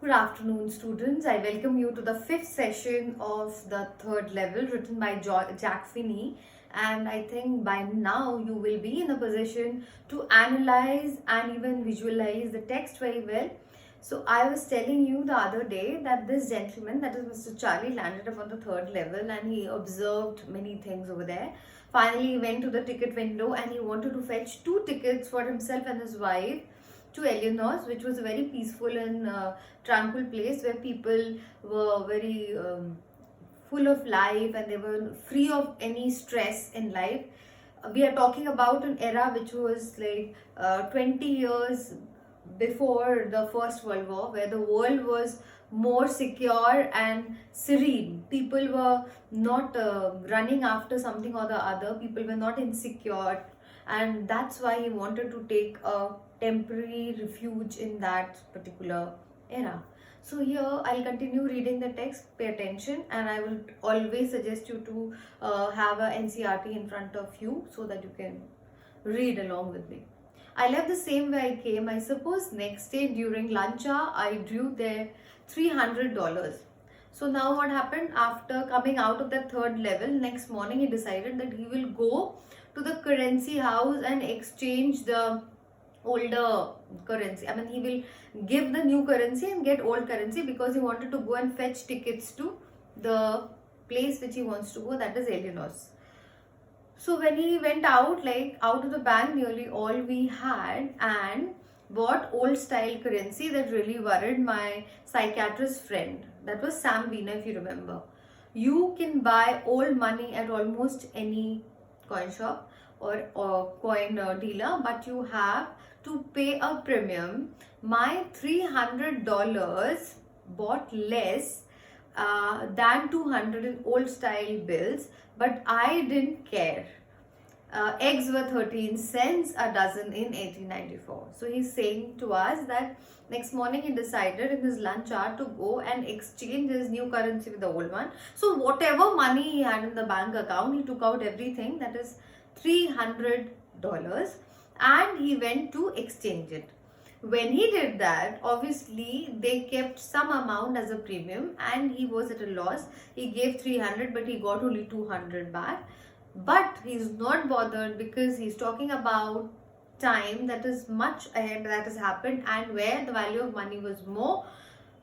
Good afternoon, students. I welcome you to the fifth session of the third level written by Jack Finney. And I think by now you will be in a position to analyze and even visualize the text very well. So I was telling you the other day that this gentleman, that is Mr. Charlie, landed up on the third level and he observed many things over there. Finally, he went to the ticket window and he wanted to fetch two tickets for himself and his wife to Eleanor's, which was a very peaceful and tranquil place where people were very full of life and they were free of any stress in life. We are talking about an era which was like 20 years before the First World War, where the world was more secure and serene. People were not running after something or the other, people were not insecure, and that's why he wanted to take a temporary refuge in that particular era. So here I'll continue reading the text, pay attention, and I will always suggest you to have a NCRT in front of you so that you can read along with me. I left the same way I came. I suppose next day during lunch hour, I drew there $300. So now what happened after coming out of that third level, next morning he decided that he will go to the currency house and exchange the older currency. I mean, he will give the new currency and get old currency because he wanted to go and fetch tickets to the place which he wants to go, that is Eleanor's. So when he went out, like out of the bank, nearly all we had, and bought old style currency, that really worried my psychiatrist friend. That was Sam Weiner, if you remember. You can buy old money at almost any coin shop or coin dealer, but you have to pay a premium. My $300 bought less than 200 in old style bills, but I didn't care. Eggs were 13 cents a dozen in 1894. So he's saying to us that next morning he decided in his lunch hour to go and exchange his new currency with the old one. So whatever money he had in the bank account, he took out everything, that is $300, and he went to exchange it. When he did that, obviously they kept some amount as a premium and he was at a loss. He gave 300 but he got only 200 back. But he's not bothered because he's talking about time that is much ahead that has happened and where the value of money was more.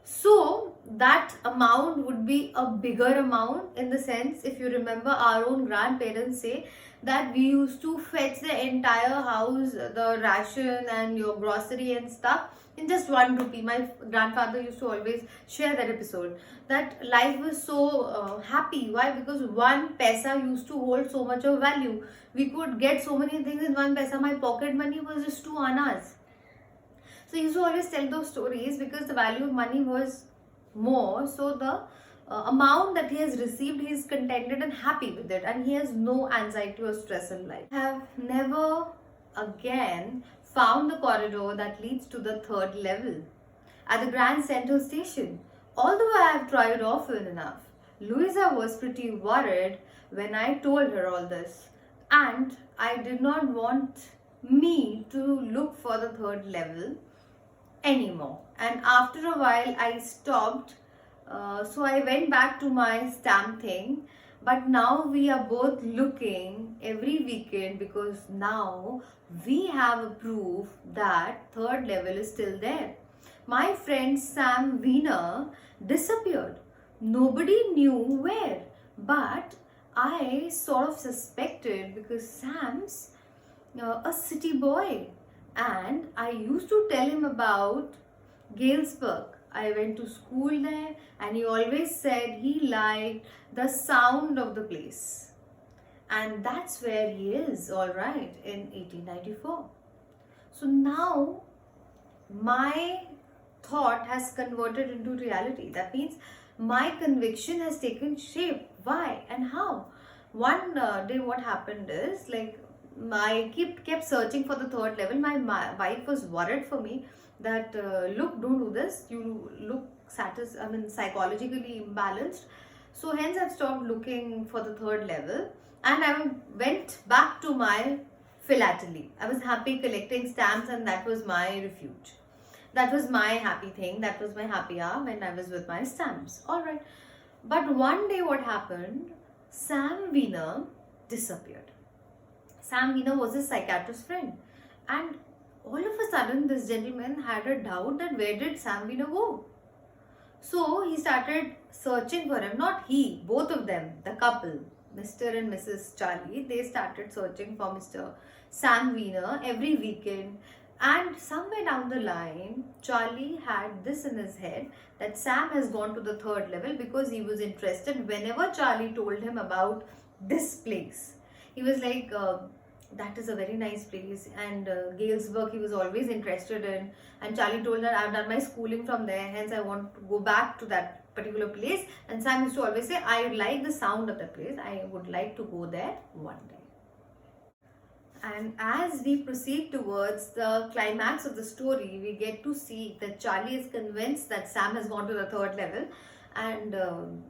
So that amount would be a bigger amount, in the sense, if you remember, our own grandparents say that we used to fetch the entire house, the ration and your grocery and stuff, in just 1 rupee. My grandfather used to always share that episode, that life was so happy. Why? Because 1 paisa used to hold so much of value. We could get so many things in 1 paisa. My pocket money was just 2 annas. So he used to always tell those stories because the value of money was more. So the amount that he has received, he is contented and happy with it, and he has no anxiety or stress in life. I have never again found the corridor that leads to the third level at the Grand Central Station. Although I have tried often enough, Louisa was pretty worried when I told her all this, and I did not want me to look for the third level anymore. And after a while I stopped, so I went back to my stamp thing. But now we are both looking every weekend because now we have a proof that third level is still there. My friend Sam Weiner disappeared. Nobody knew where, but I sort of suspected because Sam's a city boy, and I used to tell him about Galesburg. I went to school there and he always said he liked the sound of the place. And that's where he is, all right, in 1894. So now my thought has converted into reality. That means my conviction has taken shape. Why and how? One day what happened is, like, I kept searching for the third level. My wife was worried for me that look, don't do this, you look psychologically imbalanced. So hence I've stopped looking for the third level and I went back to my philately. I was happy collecting stamps and that was my refuge. That was my happy thing. That was my happy hour when I was with my stamps. Alright. But one day what happened? Sam Wiener disappeared. Sam Wiener was his psychiatrist friend. And all of a sudden this gentleman had a doubt that where did Sam Wiener go? So he started searching for him. Not he, both of them, the couple, Mr. and Mrs. Charlie, they started searching for Mr. Sam Wiener every weekend. And somewhere down the line, Charlie had this in his head that Sam has gone to the third level because he was interested. Whenever Charlie told him about this place, he was like, that is a very nice place. And Galesburg, he was always interested in. And Charlie told her, I've done my schooling from there, hence I want to go back to that particular place. And Sam used to always say, I like the sound of the place. I would like to go there one day. And as we proceed towards the climax of the story, we get to see that Charlie is convinced that Sam has gone to the third level. And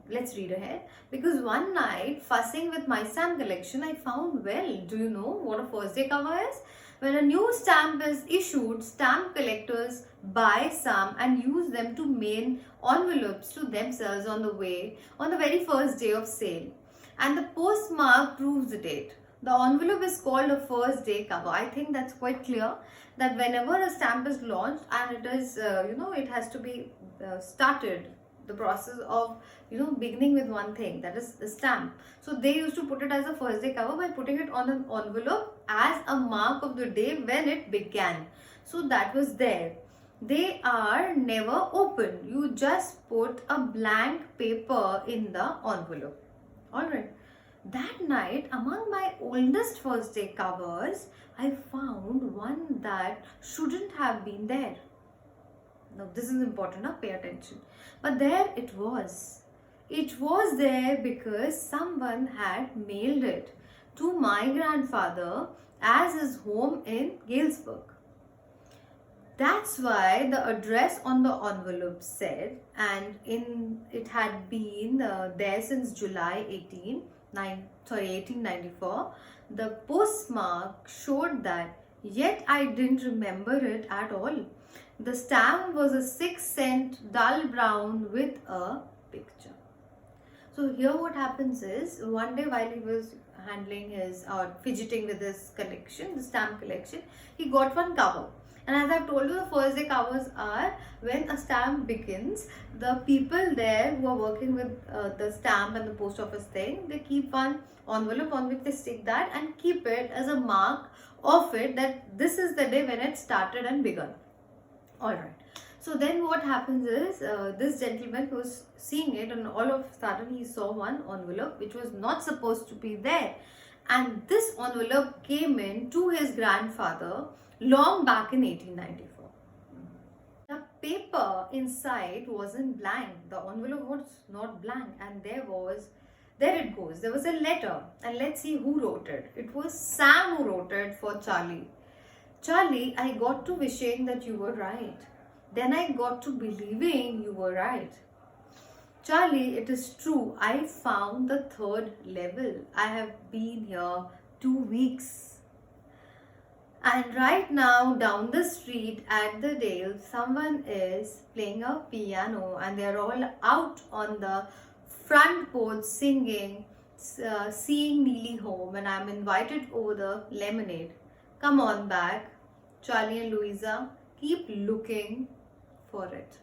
let's read ahead. Because one night, fussing with my stamp collection, I found, well, do you know what a first day cover is? When a new stamp is issued, stamp collectors buy some and use them to mail envelopes to themselves on the very first day of sale. And the postmark proves the date. The envelope is called a first day cover. I think that's quite clear that whenever a stamp is launched and it is, it has to be started, the process of, beginning with one thing, that is the stamp. So they used to put it as a first day cover by putting it on an envelope as a mark of the day when it began. So that was there. They are never open. You just put a blank paper in the envelope. Alright. That night, among my oldest first day covers, I found one that shouldn't have been there. Now, this is important, now pay attention. But there it was. It was there because someone had mailed it to my grandfather as his home in Galesburg. That's why the address on the envelope said, and it had been there since July 1894. The postmark showed that, yet I didn't remember it at all. The stamp was a 6-cent dull brown with a picture. So here what happens is, one day while he was handling his or fidgeting with his collection, the stamp collection, he got one cover. And as I've told you, the first day covers are when a stamp begins, the people there who are working with the stamp and the post office thing, they keep one envelope on which they stick that and keep it as a mark of it that this is the day when it started and begun. Alright. So then what happens is, this gentleman was seeing it and all of a sudden he saw one envelope which was not supposed to be there. And this envelope came in to his grandfather long back in 1894. The paper inside wasn't blank. The envelope was not blank, and there it goes. There was a letter, and let's see who wrote it. It was Sam who wrote it for Charlie. Charlie, I got to wishing that you were right. Then I got to believing you were right. Charlie, it is true. I found the third level. I have been here 2 weeks. And right now, down the street at the Dale, someone is playing a piano and they're all out on the front porch singing, seeing Neely home, and I'm invited over the lemonade. Come on back, Charlie and Louisa, keep looking for it.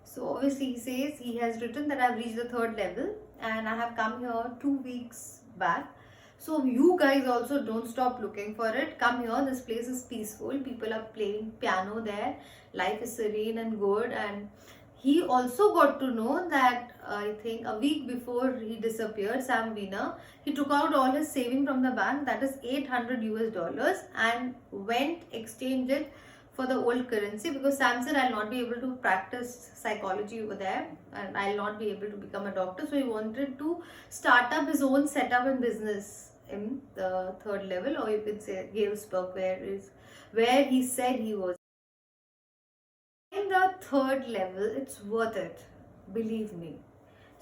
So obviously he says he has written that I've reached the third level and I have come here 2 weeks back. So you guys also don't stop looking for it. Come here, this place is peaceful. People are playing piano there. Life is serene and good. And he also got to know that I think a week before he disappeared, Sam Wiener, he took out all his saving from the bank, that is $800 and went exchange it for the old currency, because Sam said, I'll not be able to practice psychology over there and I'll not be able to become a doctor. So he wanted to start up his own setup and business in the third level, or you could say Galesburg, where he said he was. In the third level, it's worth it, believe me.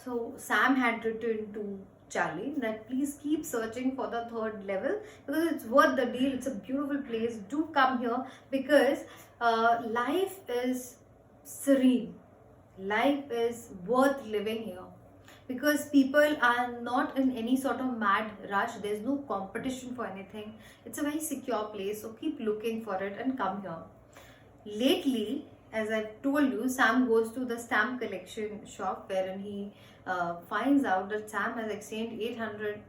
So Sam had written to Charlie that please keep searching for the third level because it's worth the deal. It's a beautiful place. Do come here because life is serene. Life is worth living here because people are not in any sort of mad rush. There's no competition for anything. It's a very secure place. So keep looking for it and come here. Lately, as I've told you, Sam goes to the stamp collection shop wherein he finds out that Sam has exchanged 800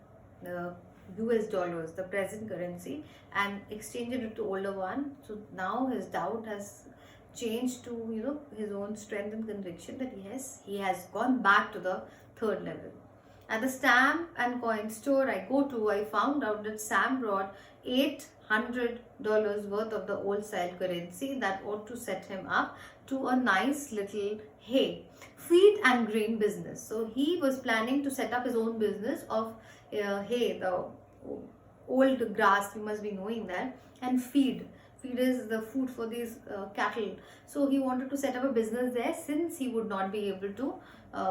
US dollars, the present currency, and exchanged it to older one. So now his doubt has changed to his own strength and conviction that yes, he has gone back to the third level. At the stamp and coin store I go to, I found out that Sam brought $800 worth of the old style currency that ought to set him up to a nice little hay, feed and grain business. So he was planning to set up his own business of hay, the old grass, you must be knowing that, and feed. Feed is the food for these cattle. So he wanted to set up a business there since he would not be able to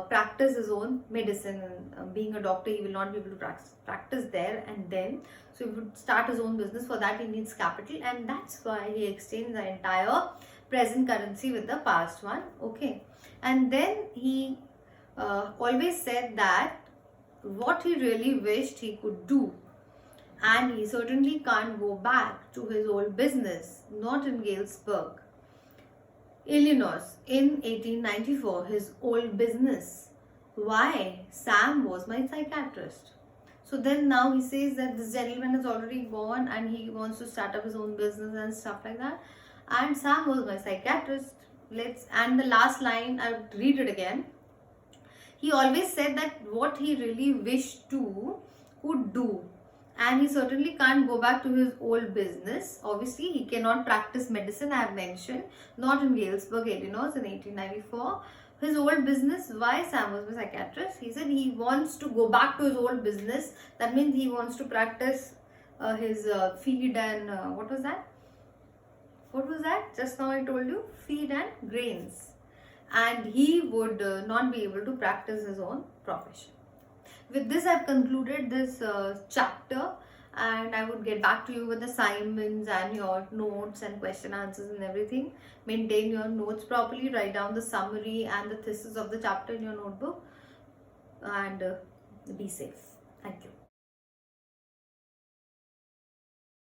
practice his own medicine. And being a doctor, he will not be able to practice there and then. So he would start his own business. For that, he needs capital, and that's why he exchanged the entire present currency with the past one. Okay, and then he always said that what he really wished he could do, and he certainly can't go back to his old business, not in Galesburg, Illinois, in 1894, his old business. Why? Sam was my psychiatrist. So then now he says that this gentleman is already gone and he wants to start up his own business and stuff like that. And Sam was my psychiatrist. And the last line, I'll read it again. He always said that what he really wished to could do, and he certainly can't go back to his old business. Obviously, he cannot practice medicine, I have mentioned, not in Galesburg, Illinois in 1894. His old business, why Sam was my psychiatrist? He said he wants to go back to his old business. That means he wants to practice his feed and what was that? What was that? Just now I told you, feed and grains. And he would not be able to practice his own profession. With this, I've concluded this chapter, and I would get back to you with assignments and your notes and question answers and everything. Maintain your notes properly, write down the summary and the thesis of the chapter in your notebook, and be safe. Thank you.